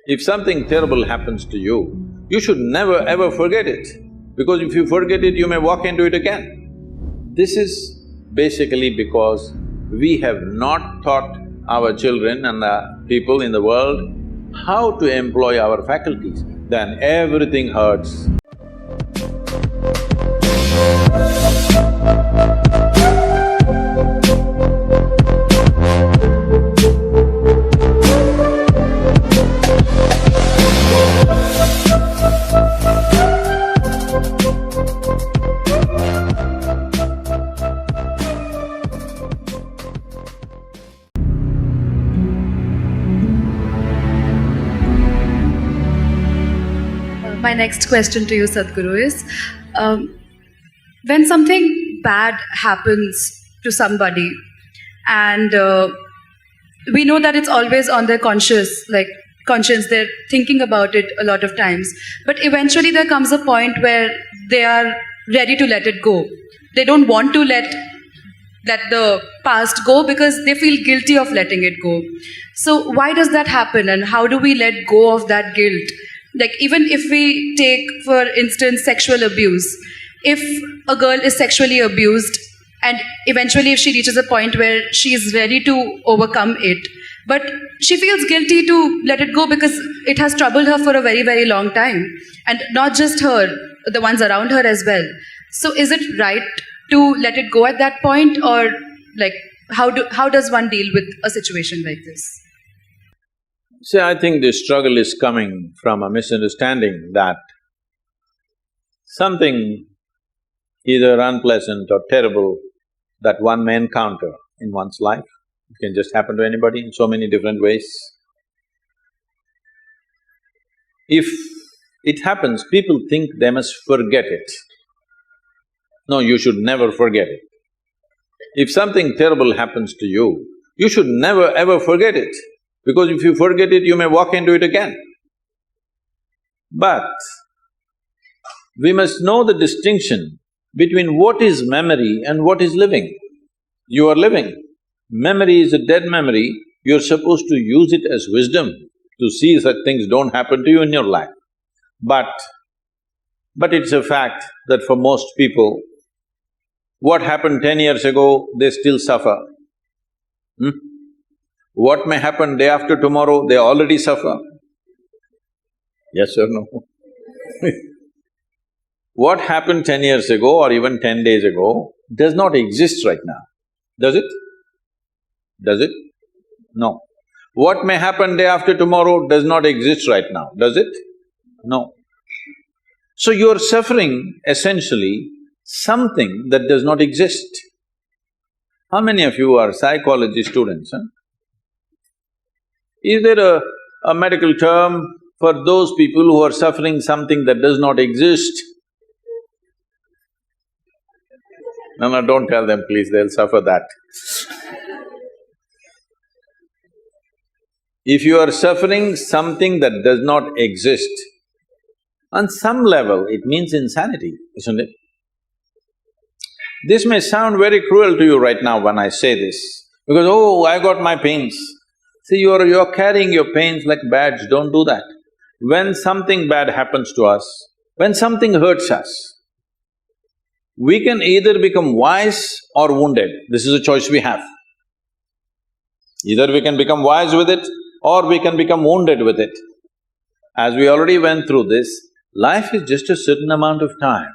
If something terrible happens to you, you should never ever forget it, because if you forget it, you may walk into it again. This is basically because we have not taught our children and the people in the world how to employ our faculties, then everything hurts. My next question to you, Sadhguru, is when something bad happens to somebody and we know that it's always on their conscience, they're thinking about it a lot of times, but eventually there comes a point where they are ready to let it go. They don't want to let the past go because they feel guilty of letting it go. So why does that happen, and how do we let go of that guilt? Like, even if we take, for instance, sexual abuse, if a girl is sexually abused and eventually if she reaches a point where she is ready to overcome it, but she feels guilty to let it go because it has troubled her for a very, very long time, and not just her, the ones around her as well. So is it right to let it go at that point, or like how does one deal with a situation like this? See, I think the struggle is coming from a misunderstanding that something either unpleasant or terrible that one may encounter in one's life, it can just happen to anybody in so many different ways. If it happens, people think they must forget it. No, you should never forget it. If something terrible happens to you, you should never ever forget it, because if you forget it, you may walk into it again. But we must know the distinction between what is memory and what is living. You are living. Memory is a dead memory, you're supposed to use it as wisdom to see such things don't happen to you in your life. But it's a fact that for most people, what happened 10 years ago, they still suffer. What may happen day after tomorrow, they already suffer. Yes or no? What happened 10 years ago or even 10 days ago does not exist right now. Does it? Does it? No. What may happen day after tomorrow does not exist right now. Does it? No. So you're suffering essentially something that does not exist. How many of you are psychology students, Is there a medical term for those people who are suffering something that does not exist? No, don't tell them please, they'll suffer that. If you are suffering something that does not exist, on some level it means insanity, isn't it? This may sound very cruel to you right now when I say this, because, oh, I got my pains. See, you're carrying your pains like badge, don't do that. When something bad happens to us, when something hurts us, we can either become wise or wounded. This is a choice we have. Either we can become wise with it or we can become wounded with it. As we already went through this, life is just a certain amount of time.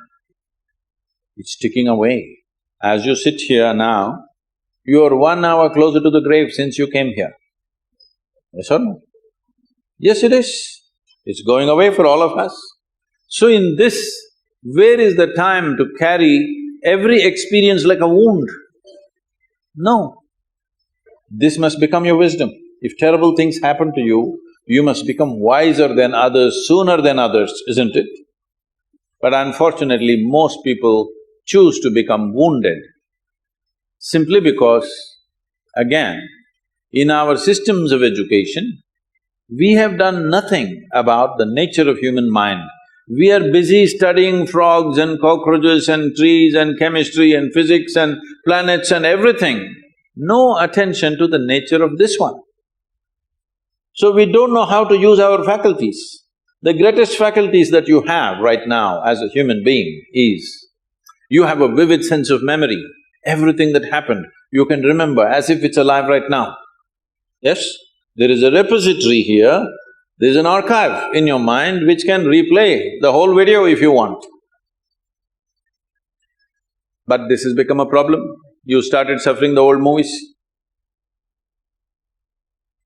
It's ticking away. As you sit here now, you're 1 hour closer to the grave since you came here. Yes or no? Yes, it is. It's going away for all of us. So in this, where is the time to carry every experience like a wound? No. This must become your wisdom. If terrible things happen to you, you must become wiser than others, sooner than others, isn't it? But unfortunately, most people choose to become wounded simply because, again, in our systems of education, we have done nothing about the nature of human mind. We are busy studying frogs and cockroaches and trees and chemistry and physics and planets and everything. No attention to the nature of this one. So we don't know how to use our faculties. The greatest faculties that you have right now as a human being is, you have a vivid sense of memory. Everything that happened, you can remember as if it's alive right now. Yes? There is a repository here, there's an archive in your mind which can replay the whole video if you want. But this has become a problem. You started suffering the old movies.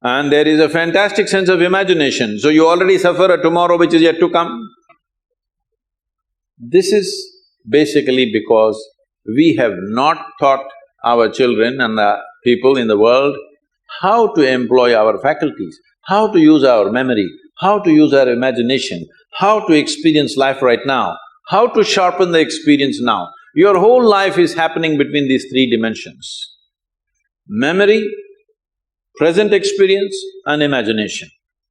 And there is a fantastic sense of imagination, so you already suffer a tomorrow which is yet to come. This is basically because we have not taught our children and the people in the world how to employ our faculties, how to use our memory, how to use our imagination, how to experience life right now, how to sharpen the experience now. Your whole life is happening between these three dimensions: memory, present experience and imagination.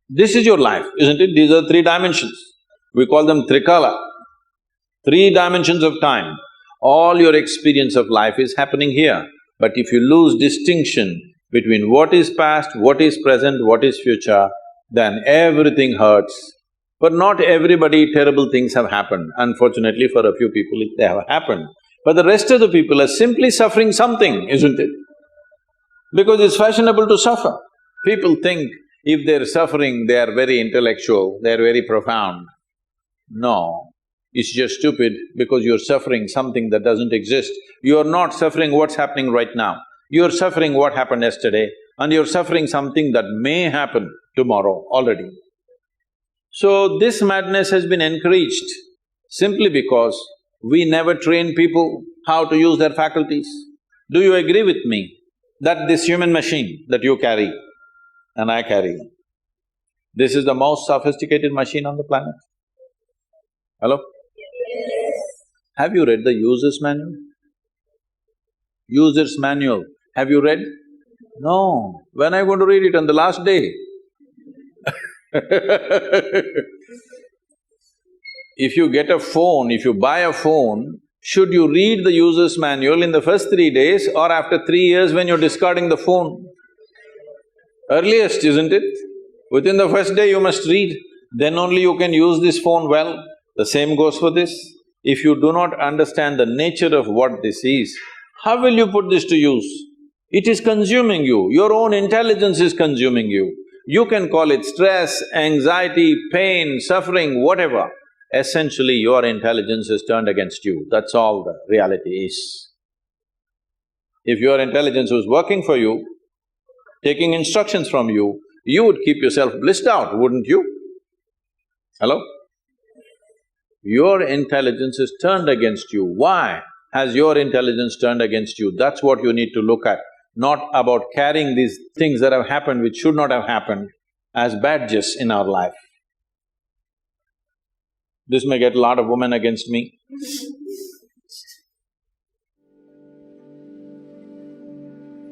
This is your life, isn't it? These are three dimensions. We call them trikala, three dimensions of time. All your experience of life is happening here. But if you lose distinction between what is past, what is present, what is future, then everything hurts. But not everybody terrible things have happened. Unfortunately, for a few people they have happened. But the rest of the people are simply suffering something, isn't it? Because it's fashionable to suffer. People think if they're suffering, they are very intellectual, they're very profound. No, it's just stupid because you're suffering something that doesn't exist. You're not suffering what's happening right now. You're suffering what happened yesterday and you're suffering something that may happen tomorrow already. So this madness has been encouraged simply because we never train people how to use their faculties. Do you agree with me that this human machine that you carry and I carry, this is the most sophisticated machine on the planet? Hello? Have you read the user's manual? User's manual, have you read? No. When are you going to read it? On the last day? If you get a phone, if you buy a phone, should you read the user's manual in the first 3 days or after 3 years when you're discarding the phone? Earliest, isn't it? Within the first day you must read, then only you can use this phone well. The same goes for this. If you do not understand the nature of what this is, how will you put this to use? It is consuming you, your own intelligence is consuming you. You can call it stress, anxiety, pain, suffering, whatever. Essentially, your intelligence is turned against you, that's all the reality is. If your intelligence was working for you, taking instructions from you, you would keep yourself blissed out, wouldn't you? Hello? Your intelligence is turned against you. Why has your intelligence turned against you? That's what you need to look at, not about carrying these things that have happened which should not have happened as badges in our life. This may get a lot of women against me.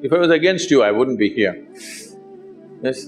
If I was against you, I wouldn't be here. Yes?